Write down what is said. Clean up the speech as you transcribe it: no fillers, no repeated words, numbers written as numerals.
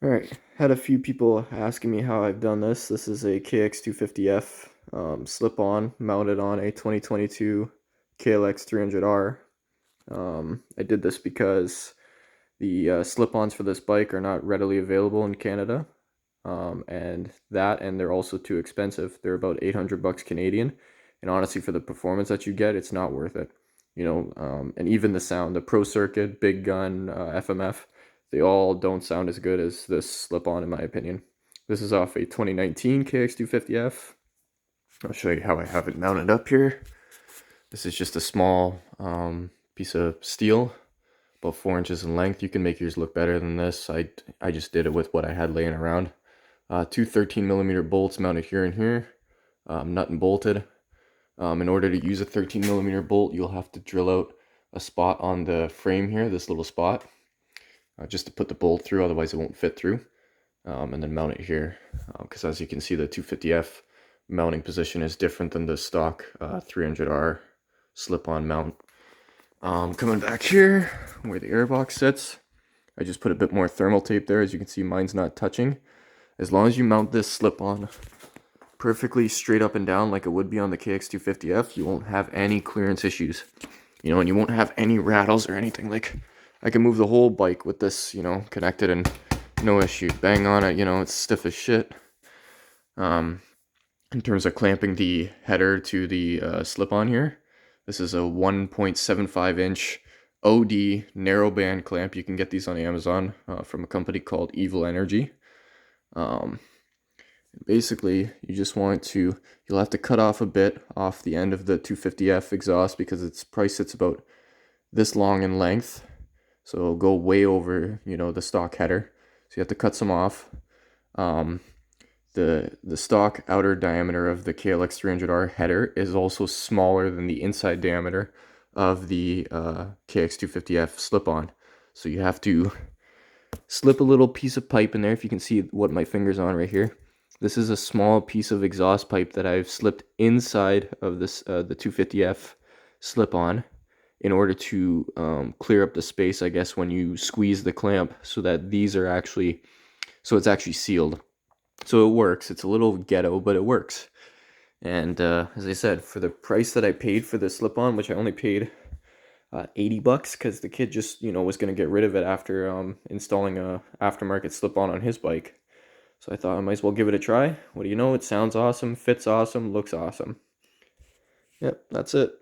Alright, had a few people asking me how I've done this. This is a KX250F slip-on mounted on a 2022 KLX300R. I did this because the slip-ons for this bike are not readily available in Canada, and they're also too expensive. They're about 800 bucks Canadian, and honestly, for the performance that you get, it's not worth it. And even the sound, the Pro Circuit, Big Gun, FMF, they all don't sound as good as this slip-on in my opinion. This is off a 2019 KX250F. I'll show you how I have it mounted up here. This is just a small piece of steel, about 4 inches in length. You can make yours look better than this. I just did it with what I had laying around. Two 13mm bolts mounted here and here, nut and bolted. In order to use a 13mm bolt, you'll have to drill out a spot on the frame here, this little spot, just to put the bolt through, otherwise it won't fit through. And then mount it here, because as you can see, the 250F mounting position is different than the stock 300R slip-on mount. Coming back here, where the airbox sits, I just put a bit more thermal tape there. As you can see, mine's not touching. As long as you mount this slip-on perfectly straight up and down like it would be on the KX250F, you won't have any clearance issues. And you won't have any rattles or anything. Like, I can move the whole bike with this, connected and no issue. Bang on it, it's stiff as shit. In terms of clamping the header to the slip-on here, this is a 1.75 inch OD narrowband clamp. You can get these on Amazon from a company called Evil Energy. Basically, you'll have to cut off a bit off the end of the 250F exhaust because its price sits about this long in length. So it'll go way over, the stock header. So you have to cut some off. The stock outer diameter of the KLX300R header is also smaller than the inside diameter of the KX250F slip-on. So you have to slip a little piece of pipe in there. If you can see what my finger's on right here. This is a small piece of exhaust pipe that I've slipped inside of this the 250F slip-on in order to clear up the space, I guess, when you squeeze the clamp, so that it's actually sealed. So it works. It's a little ghetto, but it works. And as I said, for the price that I paid for the slip-on, which I only paid 80 bucks because the kid just, was going to get rid of it after installing a aftermarket slip-on on his bike. So I thought I might as well give it a try. What do you know? It sounds awesome, fits awesome, looks awesome. Yep, that's it.